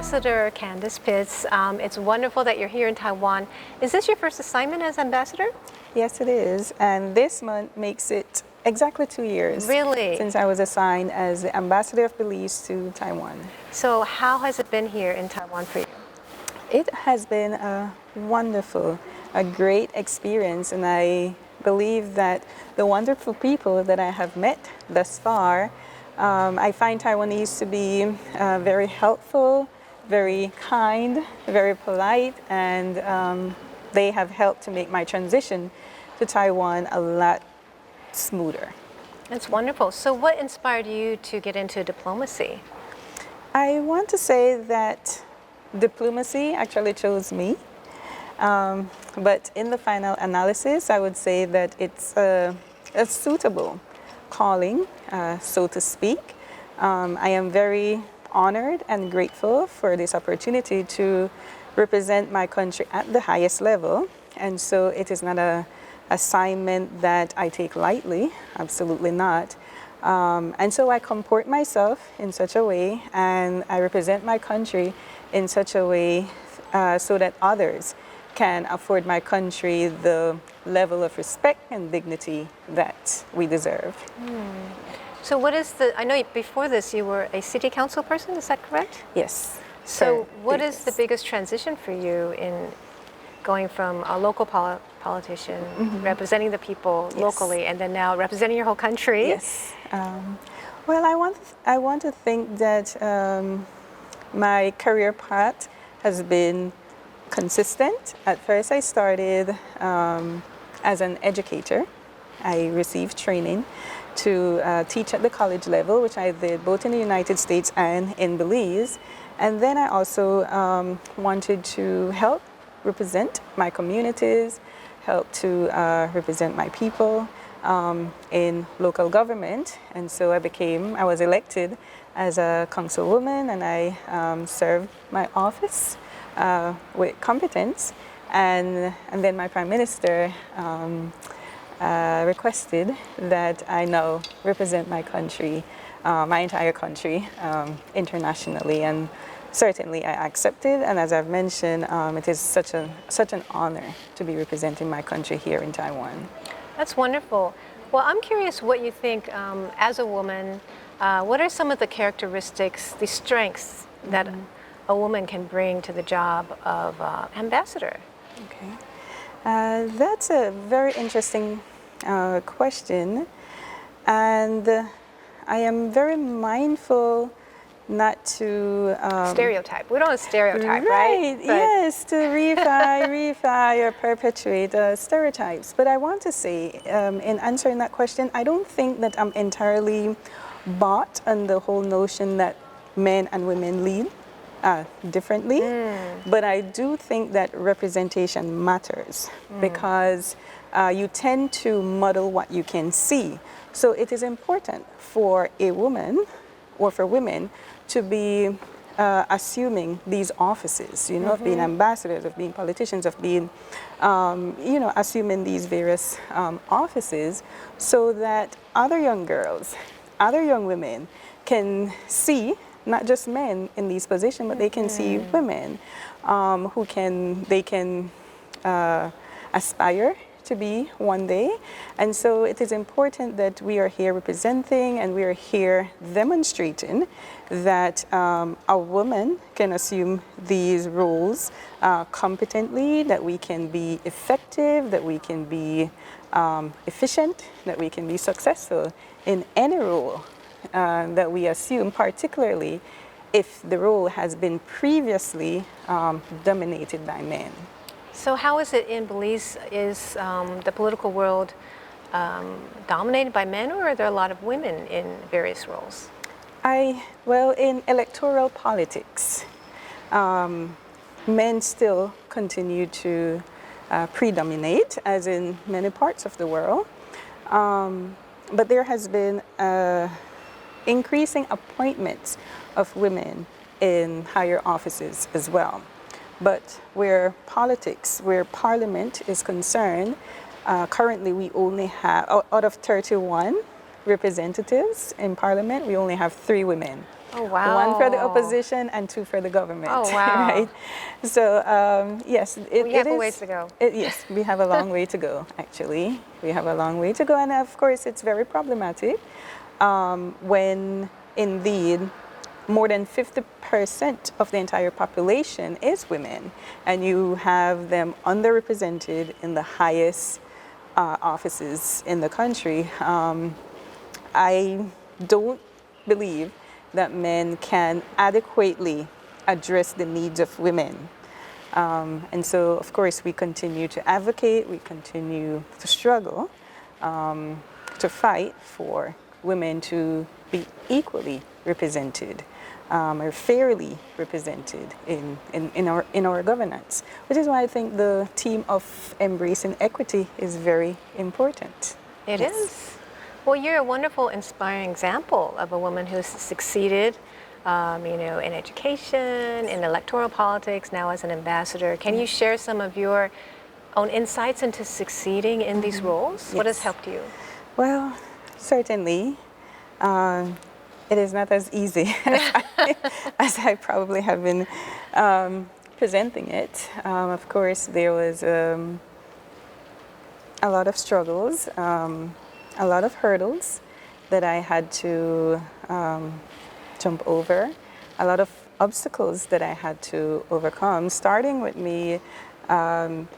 Ambassador Candace Pitts, it's wonderful that you're here in Taiwan. Is this your first assignment as ambassador? Yes, it is. And this month makes it exactly 2 years. Really? Since I was assigned as the Ambassador of Belize to Taiwan. So how has it been here in Taiwan for you? It has been a wonderful, a great experience, and I believe that the wonderful people that I have met thus far, I find Taiwanese to be very helpful, very kind, very polite, and they have helped to make my transition to Taiwan a lot smoother. That's wonderful. So what inspired you to get into diplomacy? I want to say that diplomacy actually chose me. But in the final analysis, I would say that it's a suitable calling, so to speak. I am very honored and grateful for this opportunity to represent my country at the highest level. And so it is not an assignment that I take lightly, absolutely not. And so I comport myself in such a way, and I represent my country in such a way so that others can afford my country the level of respect and dignity that we deserve. So what is I know before this you were a city council person, is that correct? Yes. So what is the biggest transition for you in going from a local politician, representing the people locally, and then now representing your whole country? Yes. Well, I want to think that my career path has been consistent. At first, I started as an educator. I received training to teach at the college level, which I did both in the United States and in Belize. And then I also wanted to help represent my communities, help to represent my people in local government. And so I was elected as a councilwoman, and I served my office with competence, and then my Prime Minister requested that I now represent my country, my entire country, internationally, and certainly I accepted. And as I've mentioned, it is such an honor to be representing my country here in Taiwan. That's wonderful. Well, I'm curious what you think as a woman. What are some of the characteristics, the strengths that a woman can bring to the job of ambassador? Okay, that's a very interesting question, and I am very mindful not to stereotype. We don't want to stereotype, right? But yes, to reify or perpetuate stereotypes. But I want to say, in answering that question, I don't think that I'm entirely bought on the whole notion that men and women lead differently, but I do think that representation matters because you tend to model what you can see. So it is important for a woman or for women to be assuming these offices, of being ambassadors, of being politicians, of being, assuming these various offices, so that other young girls, other young women can see not just men in these positions, but they can see women who they can aspire to be one day. And so it is important that we are here representing and we are here demonstrating that a woman can assume these roles competently, that we can be effective, that we can be efficient, that we can be successful in any role that we assume, particularly if the role has been previously dominated by men. So how is it in Belize? Is the political world dominated by men, or are there a lot of women in various roles? Well, in electoral politics, men still continue to predominate, as in many parts of the world. But there has been increasing appointments of women in higher offices as well. But where parliament is concerned, currently we only have, out of 31 representatives in parliament, we only have 3 women. Oh, wow. One for the opposition and two for the government. Oh, wow. Right? So, yes, We have a ways to go. Yes, we have a long way to go, actually. We have a long way to go. And of course, it's very problematic when indeed more than 50% of the entire population is women, and you have them underrepresented in the highest offices in the country. I don't believe that men can adequately address the needs of women. And so, of course, we continue to advocate, we continue to struggle, to fight for women to be equally represented, or fairly represented in our governance, which is why I think the theme of embracing equity is very important. It is. Well, you're a wonderful, inspiring example of a woman who's succeeded, in education, in electoral politics, now as an ambassador. Can you share some of your own insights into succeeding in these roles? Yes. What has helped you? Well, certainly. It is not as easy as I probably have been presenting it. Of course, there was a lot of struggles, a lot of hurdles that I had to jump over, a lot of obstacles that I had to overcome, starting with me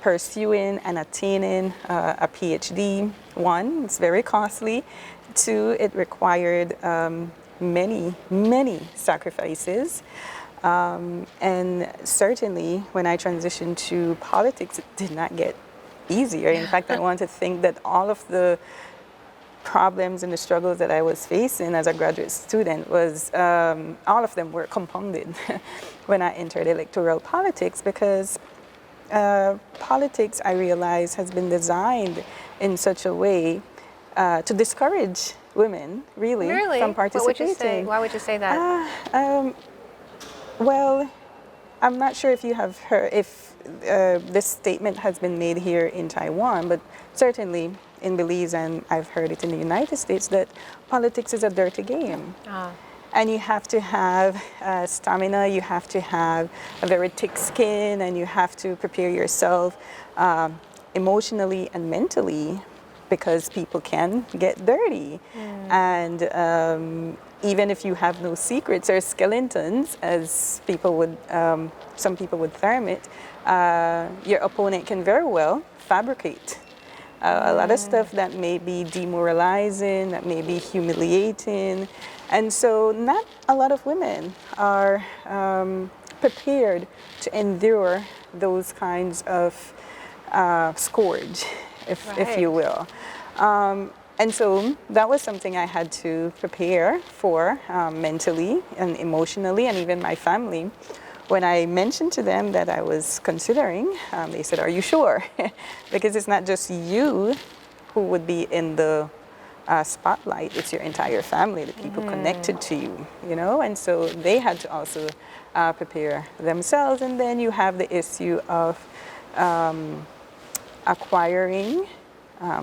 pursuing and attaining a PhD. One, it's very costly. Two, it required many sacrifices. And certainly when I transitioned to politics, it did not get easier. In fact, I want to think that all of the problems and the struggles that I was facing as a graduate student was, all of them were compounded when I entered electoral politics, because politics, I realize, has been designed in such a way to discourage women, really, from participating. What would you say? Why would you say that? Well, I'm not sure if you have heard, if this statement has been made here in Taiwan, but certainly in Belize, and I've heard it in the United States, that politics is a dirty game. And you have to have stamina, you have to have a very thick skin, and you have to prepare yourself emotionally and mentally, because people can get dirty. And even if you have no secrets or skeletons, as people would, some people would term it, your opponent can very well fabricate a lot of stuff that may be demoralizing, that may be humiliating. And so not a lot of women are prepared to endure those kinds of scourge, if you will. And so that was something I had to prepare for mentally and emotionally, and even my family. When I mentioned to them that I was considering, they said, "Are you sure?" Because it's not just you who would be in the spotlight, it's your entire family, the people connected to you, you know? And so they had to also prepare themselves. And then you have the issue of acquiring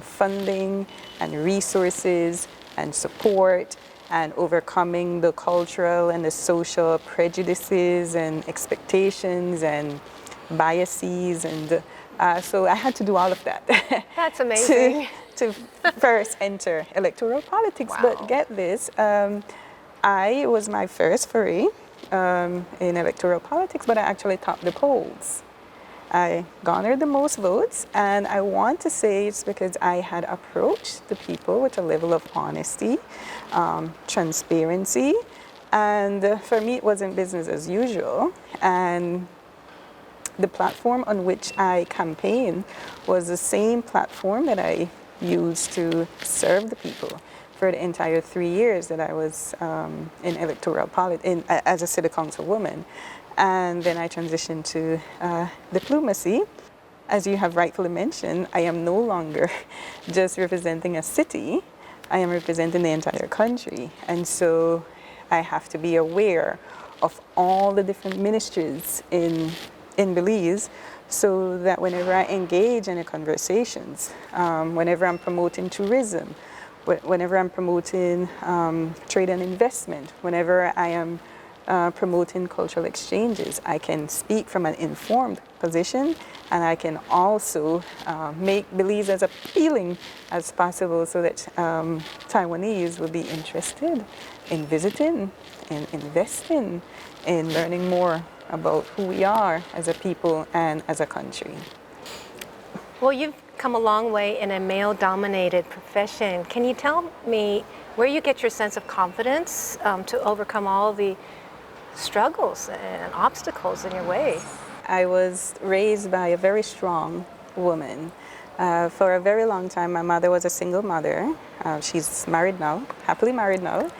funding and resources and support, and overcoming the cultural and the social prejudices and expectations and biases. And so I had to do all of that. That's amazing. to first enter electoral politics. Wow. But get this, it was my first foray in electoral politics, but I actually topped the polls. I garnered the most votes, and I want to say it's because I had approached the people with a level of honesty, transparency, and for me it wasn't business as usual. And the platform on which I campaigned was the same platform that I used to serve the people for the entire 3 years that I was in electoral politics, as a city councilwoman. And then I transitioned to diplomacy. As you have rightfully mentioned, I am no longer just representing a city, I am representing the entire country. And so I have to be aware of all the different ministries in Belize, so that whenever I engage in the conversations, whenever I'm promoting tourism, whenever I'm promoting trade and investment, whenever I am promoting cultural exchanges, I can speak from an informed position, and I can also make Belize as appealing as possible so that Taiwanese will be interested in visiting, in investing, in learning more about who we are as a people and as a country. Well, you've come a long way in a male-dominated profession. Can you tell me where you get your sense of confidence to overcome all the struggles and obstacles in your way? I was raised by a very strong woman. For a very long time, my mother was a single mother. She's married now, happily married now.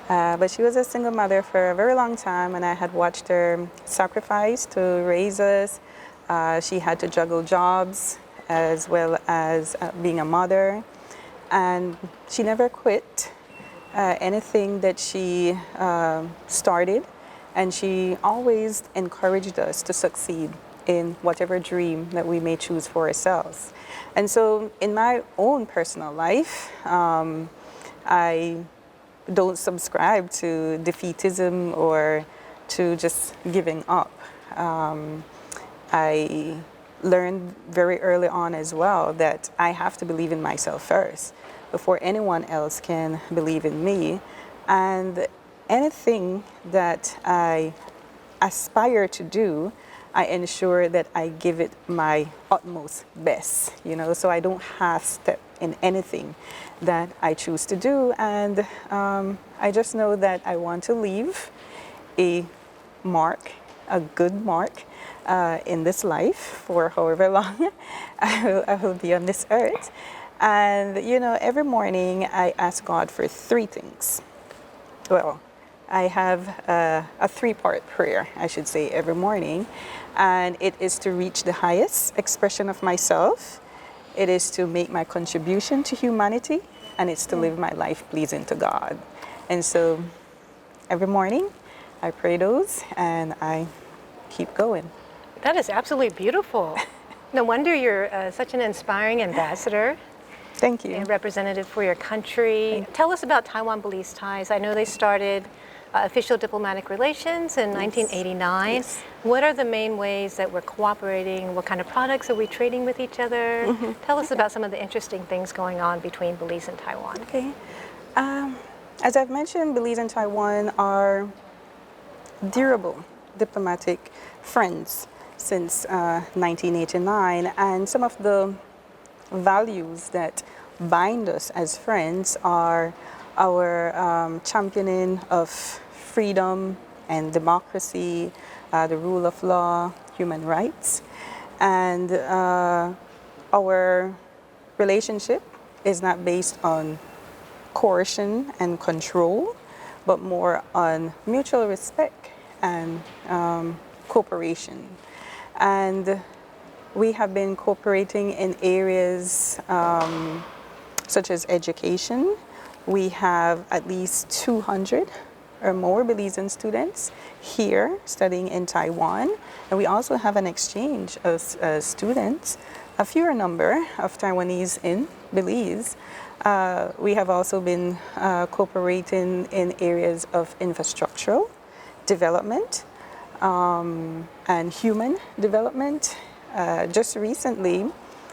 But she was a single mother for a very long time, and I had watched her sacrifice to raise us. She had to juggle jobs as well as being a mother, and she never quit anything that she started, and she always encouraged us to succeed in whatever dream that we may choose for ourselves. And so in my own personal life, I don't subscribe to defeatism or to just giving up. I learned very early on as well that I have to believe in myself first before anyone else can believe in me. And anything that I aspire to do, I ensure that I give it my utmost best, so I don't half-step in anything that I choose to do. And I just know that I want to leave a mark, a good mark in this life for however long I will be on this earth. And, every morning I ask God for three things. Well, I have a three-part prayer, I should say, every morning. And it is to reach the highest expression of myself. It is to make my contribution to humanity. And it's to live my life pleasing to God. And so every morning I pray those and I keep going. That is absolutely beautiful. No wonder you're such an inspiring ambassador. Thank you. And representative for your country. Tell us about Taiwan Belize ties. I know they started official diplomatic relations in 1989. Yes. What are the main ways that we're cooperating? What kind of products are we trading with each other? Tell us about some of the interesting things going on between Belize and Taiwan. Okay. As I've mentioned, Belize and Taiwan are durable diplomatic friends since 1989, and some of the values that bind us as friends are our championing of freedom and democracy, the rule of law, human rights, and our relationship is not based on coercion and control, but more on mutual respect and cooperation. And we have been cooperating in areas such as education. We have at least 200 or more Belizean students here studying in Taiwan. And we also have an exchange of students, a fewer number of Taiwanese in Belize. We have also been cooperating in areas of infrastructural development and human development. Just recently,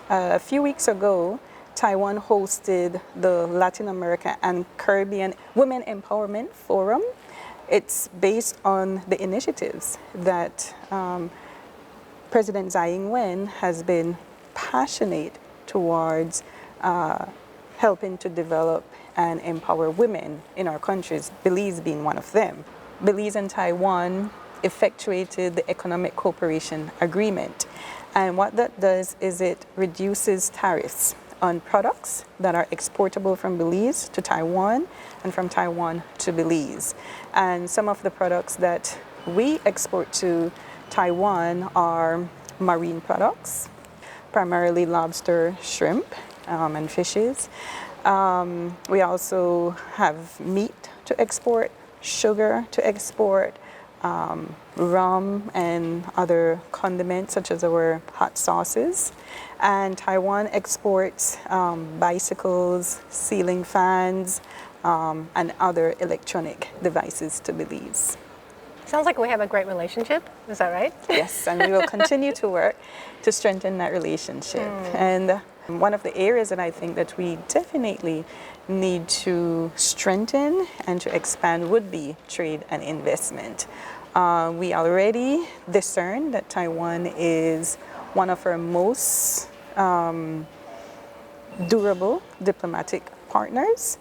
a few weeks ago, Taiwan hosted the Latin America and Caribbean Women Empowerment Forum. It's based on the initiatives that President Tsai Ing-wen has been passionate towards helping to develop and empower women in our countries, Belize being one of them. Belize and Taiwan effectuated the Economic Cooperation Agreement. And what that does is it reduces tariffs on products that are exportable from Belize to Taiwan and from Taiwan to Belize. And some of the products that we export to Taiwan are marine products, primarily lobster, shrimp, and fishes. We also have meat to export, sugar to export, rum and other condiments such as our hot sauces. And Taiwan exports bicycles, ceiling fans, and other electronic devices to Belize. Sounds like we have a great relationship. Is that right? Yes, and we will continue to work to strengthen that relationship. And one of the areas that I think that we definitely need to strengthen and to expand would be trade and investment. We already discern that Taiwan is one of our most durable diplomatic partners,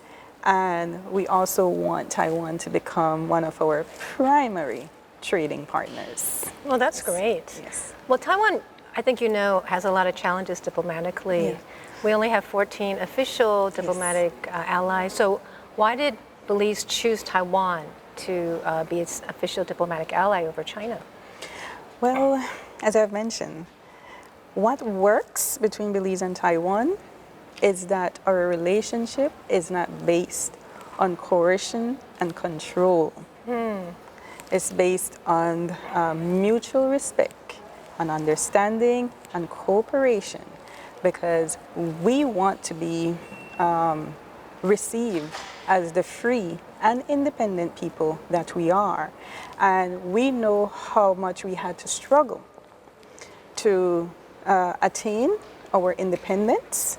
and we also want Taiwan to become one of our primary trading partners. Well, that's great. Yes. Well, Taiwan, I think you know, has a lot of challenges diplomatically. Yeah. We only have 14 official diplomatic allies. So why did Belize choose Taiwan to be its official diplomatic ally over China? Well, as I've mentioned, what works between Belize and Taiwan is that our relationship is not based on coercion and control. It's based on mutual respect, on understanding and cooperation, because we want to be received as the free and independent people that we are. And we know how much we had to struggle to attain our independence.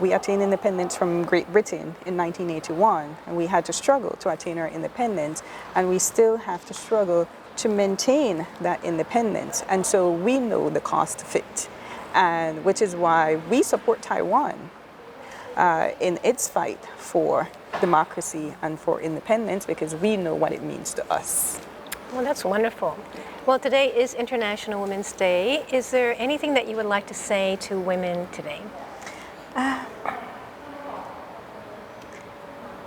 We attained independence from Great Britain in 1981, and we had to struggle to attain our independence, and we still have to struggle to maintain that independence. And so we know the cost of it, and which is why we support Taiwan in its fight for democracy and for independence, because we know what it means to us. Well, that's wonderful. Well, today is International Women's Day. Is there anything that you would like to say to women today?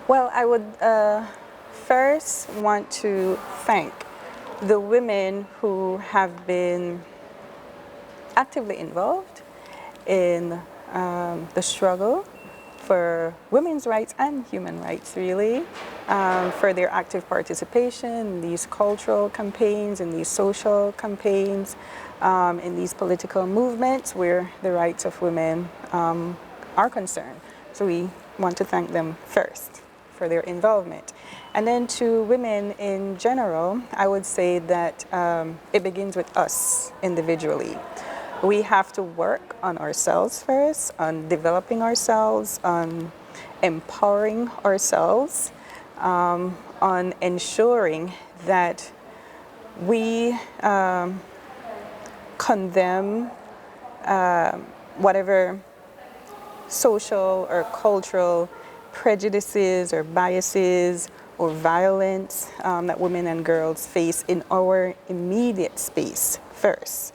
Well, I would first want to thank the women who have been actively involved in the struggle for women's rights and human rights, really, for their active participation in these cultural campaigns, in these social campaigns, in these political movements where the rights of women are concerned. So we want to thank them first for their involvement. And then to women in general, I would say that it begins with us individually. We have to work on ourselves first, on developing ourselves, on empowering ourselves, on ensuring that we condemn whatever social or cultural prejudices or biases or violence that women and girls face in our immediate space first.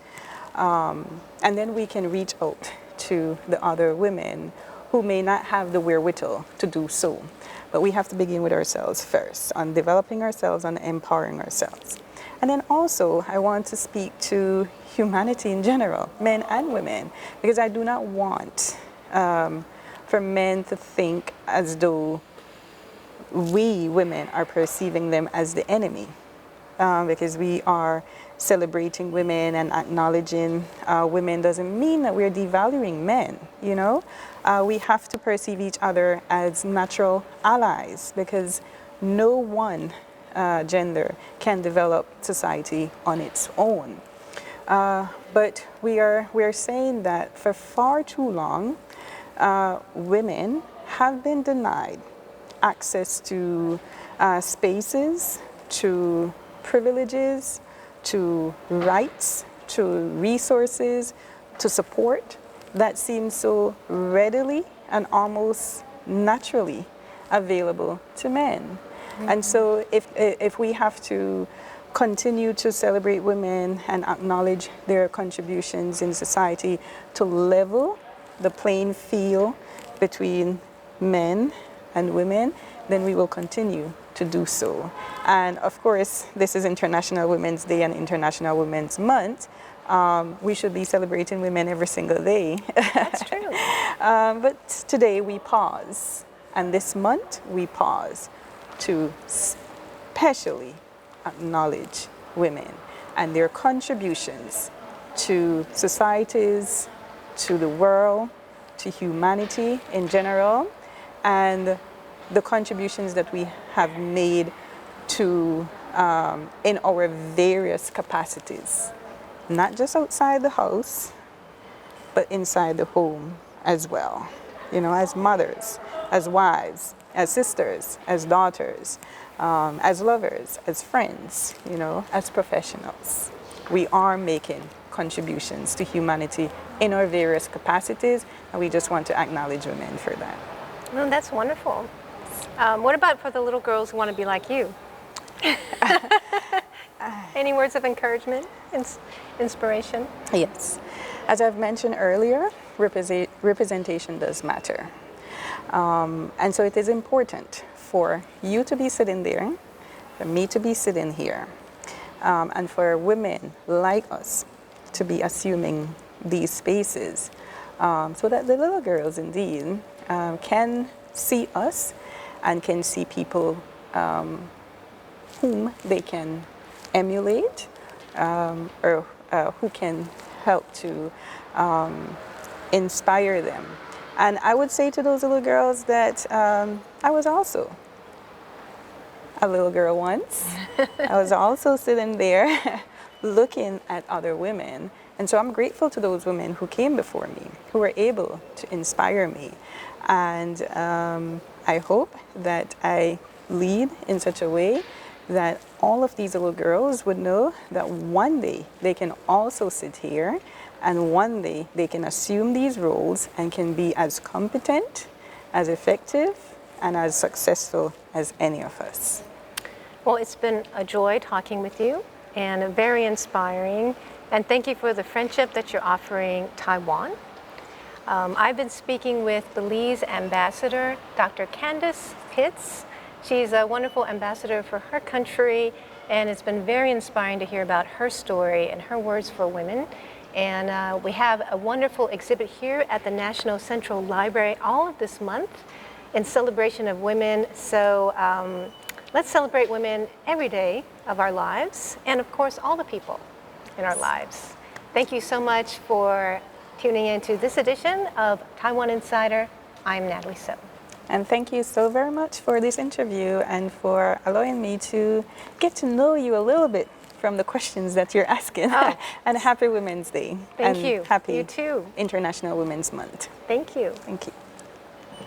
And then we can reach out to the other women who may not have the wherewithal to do so. But we have to begin with ourselves first, on developing ourselves, on empowering ourselves. And then also, I want to speak to humanity in general, men and women, because I do not want for men to think as though we women are perceiving them as the enemy, because we are celebrating women and acknowledging women doesn't mean that we're devaluing men, you know? We have to perceive each other as natural allies, because no one gender can develop society on its own. But we are saying that for far too long, women have been denied access to spaces, to privileges, to rights, to resources, to support that seems so readily and almost naturally available to men. Mm-hmm. And so if we have to continue to celebrate women and acknowledge their contributions in society to level the playing field between men and women, then we will continue to do so. And of course, this is International Women's Day and International Women's Month. We should be celebrating women every single day. That's true. But today we pause, and this month we pause to specially acknowledge women and their contributions to societies, to the world, to humanity in general, and the contributions that we have made to in our various capacities, not just outside the house, but inside the home as well. You know, as mothers, as wives, as sisters, as daughters, as lovers, as friends, you know, as professionals. We are making contributions to humanity in our various capacities, and we just want to acknowledge women for that. Well, that's wonderful. What about for the little girls who want to be like you? Any words of encouragement, inspiration? Yes. As I've mentioned earlier, representation does matter. And so it is important for you to be sitting there, for me to be sitting here, and for women like us to be assuming these spaces, so that the little girls indeed can see us and can see people whom they can emulate, or who can help to inspire them. And I would say to those little girls that I was also a little girl once. I was also sitting there looking at other women. And so I'm grateful to those women who came before me, who were able to inspire me. And I hope that I lead in such a way that all of these little girls would know that one day they can also sit here, and one day they can assume these roles and can be as competent, as effective, and as successful as any of us. Well, it's been a joy talking with you and very inspiring. And thank you for the friendship that you're offering Taiwan. I've been speaking with Belize Ambassador Dr. Candace Pitts. She's a wonderful ambassador for her country, and it's been very inspiring to hear about her story and her words for women. And we have a wonderful exhibit here at the National Central Library all of this month in celebration of women. So let's celebrate women every day of our lives, and of course all the people in our lives. Thank you so much for tuning into this edition of Taiwan Insider. I'm Natalie So. And thank you so very much for this interview and for allowing me to get to know you a little bit from the questions that you're asking. Oh. And happy Women's Day. Thank and you. Happy You too. International Women's Month. Thank you. Thank you.